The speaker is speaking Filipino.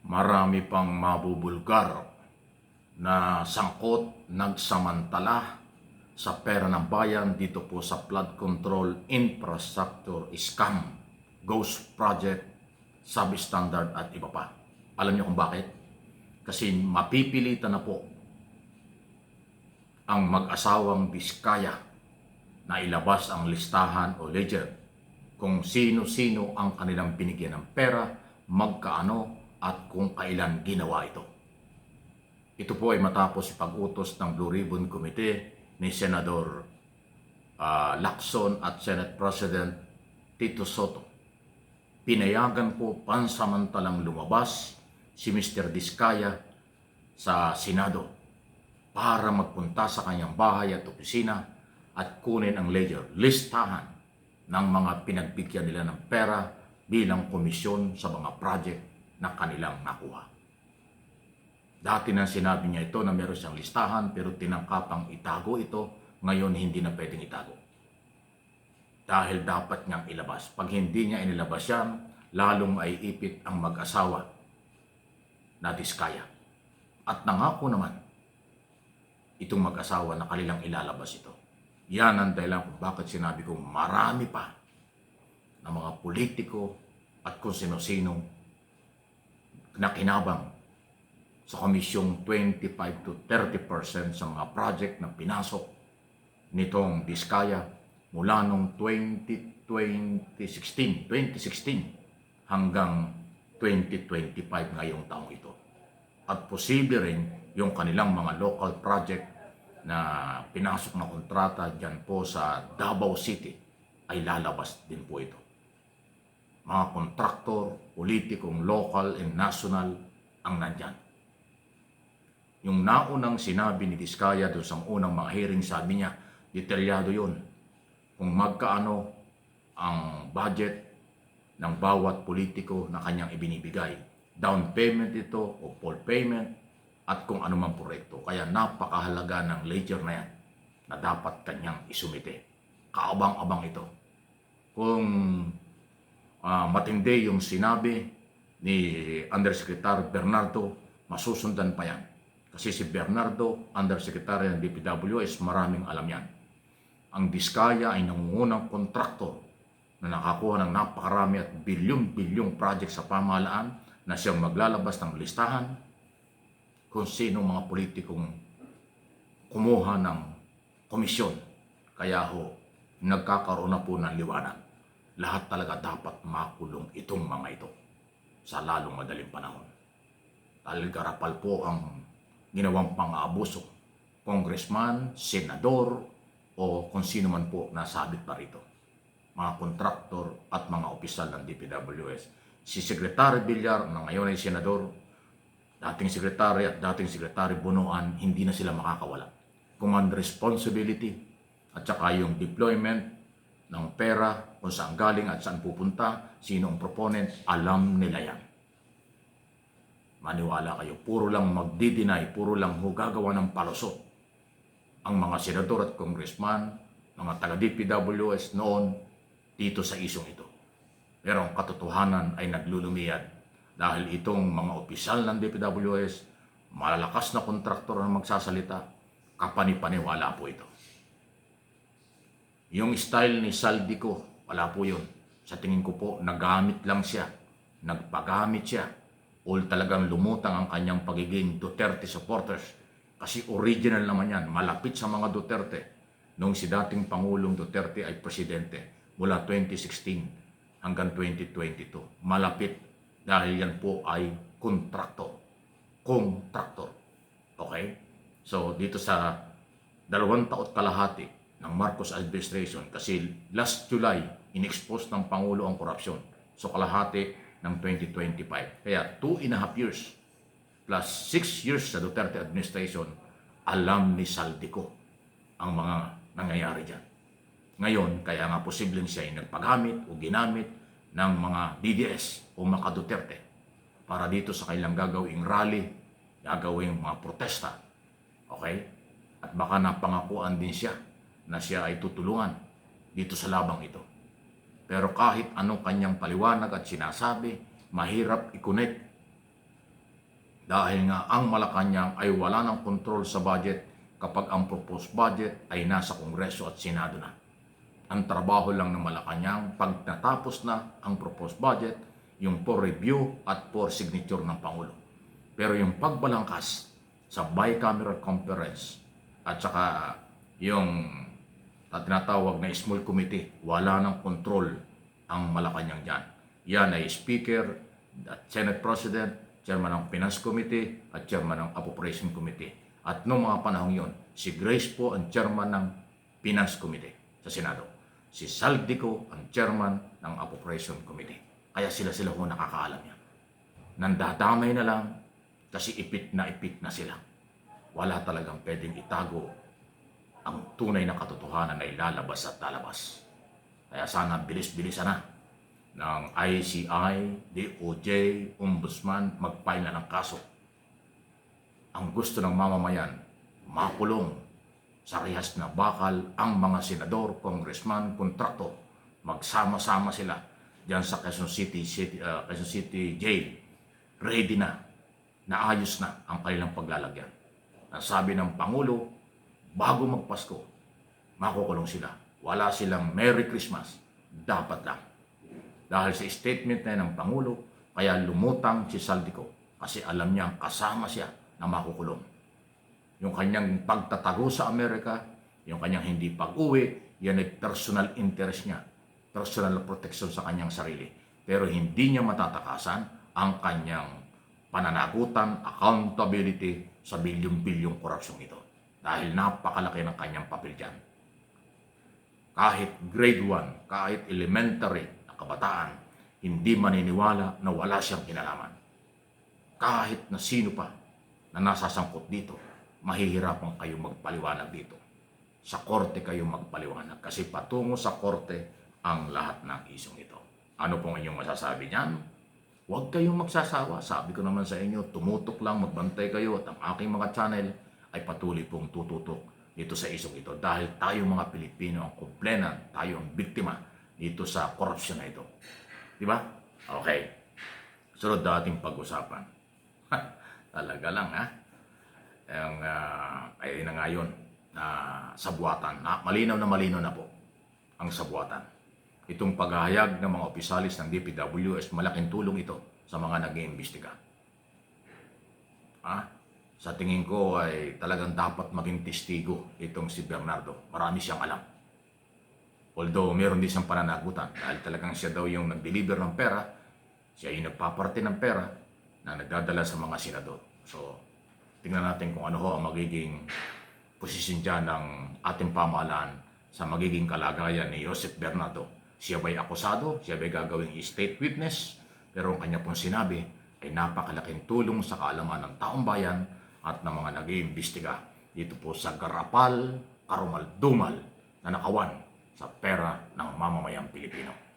marami pang mabubulgar na sangkot, nagsamantala sa pera ng bayan dito po sa flood control infrastructure scam, ghost project, substandard at iba pa. Alam niyo kung bakit? Kasi mapipilitan na po ang mag-asawang Diskaya na ilabas ang listahan o ledger kung sino-sino ang kanilang binigyan ng pera, magkaano at kung kailan ginawa ito. Ito po ay matapos ipag-utos ng Blue Ribbon Committee ni Senador Lacson at Senate President Tito Soto. Pinayagan po pansamantalang lumabas si Mr. Diskaya sa Senado para magpunta sa kanyang bahay at opisina at kunin ang ledger, listahan ng mga pinagbigyan nila ng pera bilang komisyon sa mga project na kanilang nakuha. Dati na sinabi niya ito na meron siyang listahan pero tinangkapang itago ito, ngayon hindi na pwedeng itago. Dahil dapat niyang ilabas. Pag hindi niya inilabas yan, lalong ay ipit ang mag-asawa na Diskaya. At nangako naman itong mag-asawa na kanilang ilalabas ito. Yan ang dahilan kung bakit sinabi kong marami pa na mga politiko at kung sino-sino nakinabang sa komisyong 25 to 30% sa mga project na pinasok nitong Diskaya mula noong 2016 hanggang 2025 ngayong taong ito. At posible rin yung kanilang mga local project na pinasok na kontrata dyan po sa Davao City ay lalabas din po ito. Mga kontraktor, politikong local and national ang nandyan. Yung naunang sinabi ni Diskaya doon sa unang mga hearing, sabi niya, detalyado yun. Kung magkaano ang budget ng bawat politiko na kanyang ibinibigay. Down payment ito o full payment at kung anumang proyekto. Kaya napakahalaga ng ledger na yan na dapat kanyang isumite. Kaabang-abang ito. Kung matindi yung sinabi ni Undersecretary Bernardo, masusundan pa yan. Kasi si Bernardo, Undersecretary ng DPWS, maraming alam yan. Ang Diskaya ay nangungunang kontraktor na nakakuha ng napakarami at bilyong-bilyong project sa pamahalaan na siyang maglalabas ng listahan kung sino mga politikong kumuha ng komisyon. Kaya ho, nagkakaroon na po ng liwanag. Lahat talaga dapat makulong itong mga ito sa lalong madaling panahon. Dahil garapal po ang ginawang pang-aabuso, congressman, senador, o kung sino man po nasabit pa rito. Mga kontraktor at mga opisyal ng DPWS. Si Secretary Villar na ngayon ay senador, dating sekretary at dating sekretary Bunuan, hindi na sila makakawala. Command responsibility at saka yung deployment ng pera, kung saan galing at saan pupunta, sino ang proponent, alam nila yan. Maniwala kayo, puro lang magdi-deny, puro lang gagawa ng palusot ang mga senador at congressman, mga taga-DPWS noon dito sa isyong ito. Pero ang katotohanan ay naglulumiyad dahil itong mga opisyal ng DPWS, malalakas na kontraktor na magsasalita, kapanipaniwala po ito. Yung style ni Saldico, wala po yun. Sa tingin ko po, nagamit lang siya, nagpagamit siya, o talagang lumutang ang kanyang pagiging Duterte supporters. Kasi original naman yan, malapit sa mga Duterte. Noong si dating Pangulong Duterte ay presidente mula 2016 hanggang 2022. Malapit dahil yan po ay kontraktor. Okay? So dito sa 2 taon kalahati ng Marcos administration, kasi last July, in-expose ng Pangulo ang korupsyon. So kalahati ng 2025. Kaya 2.5 years plus 6 years sa Duterte administration, alam ni Saldico ang mga nangyayari dyan. Ngayon, kaya nga posibleng siya ay nagpagamit o ginamit ng mga DDS o mga Duterte para dito sa kailang gagawing rally, gagawing mga protesta. Okay? At baka napangakuan din siya na siya ay tutulungan dito sa labang ito. Pero kahit anong kanyang paliwanag at sinasabi, mahirap i-connect Dahil nga ang Malacanang ay wala ng kontrol sa budget kapag ang proposed budget ay nasa Kongreso at Senado na. Ang trabaho lang ng Malacanang pag natapos na ang proposed budget, yung for review at for signature ng Pangulo. Pero yung pagbalangkas sa bicameral conference at saka yung tinatawag na small committee, wala ng kontrol ang Malacanang dyan. Yan ay Speaker, Senate President, Chairman ng Finance Committee at Chairman ng Appropriation Committee. At noong mga panahon yon, si Grace po ang Chairman ng Finance Committee sa Senado. Si Saldico ang Chairman ng Appropriation Committee. Kaya sila ho nakakaalam yan. Nandadamay na lang kasi ipit na sila. Wala talagang pwedeng itago ang tunay na katotohanan na ilalabas at lalabas. Kaya sana bilis-bilisan na ng ICI, DOJ, Ombudsman mag-file na ng kaso. Ang gusto ng mamamayan, makulong sa rehas na bakal ang mga senador, congressman, kontraktor. Magsama-sama sila diyan sa Quezon City Jail. Ready na, naayos na ang kanilang paglalagyan. Nasabi ng Pangulo, bago magpasko, makukulong sila. Wala silang Merry Christmas, dapat lang. Dahil sa statement na ng Pangulo, kaya lumutang si Saldico kasi alam niya kasama siya na makukulong. Yung kanyang pagtatago sa Amerika, yung kanyang hindi pag-uwi, yan ay personal interest niya, personal protection sa kanyang sarili. Pero hindi niya matatakasan ang kanyang pananagutan, accountability sa bilyong-bilyong korupsyon ito. Dahil napakalaki ng kanyang papel dyan. Kahit grade 1, kahit elementary na kabataan, hindi maniniwala na wala siyang kinalaman. Kahit na sino pa na nasasangkot dito, mahihirapan kayo magpaliwanag dito. Sa korte kayo magpaliwanag kasi patungo sa korte ang lahat ng isyong ito. Ano pong inyong masasabi niyan? Huwag kayong magsasawa. Sabi ko naman sa inyo, tumutok lang, magbantay kayo at ang aking mga channel ay patuloy pong tututok dito sa isyong ito. Dahil tayo mga Pilipino ang kumplena, tayo ang biktima dito sa korupsyon na ito. Diba? Okay. Sunod na ating pag-usapan. Talaga lang ha. Ay na ngayon na sabuatan. Malinaw na po ang sabuatan. Itong paghahayag ng mga opisalis ng DPWS, malaking tulong ito sa mga nag-iimbestiga. Sa tingin ko ay talagang dapat maging testigo itong si Bernardo. Marami siyang alam. Although meron din siyang pananagutan dahil talagang siya daw yung nag-deliver ng pera, siya yung nagpaparte ng pera na nagdadala sa mga senador. So, tingnan natin kung ano ho ang magiging posisyon dyan ng ating pamahalaan sa magiging kalagayan ni Joseph Bernardo. Siya ba'y akusado? Siya ba'y gagawing state witness? Pero ang kanya pong sinabi ay napakalaking tulong sa kaalaman ng taong bayan at ng mga nag-iimbestiga dito po sa garapal, karumal-dumal na nakawan sa pera ng mamamayang Pilipino.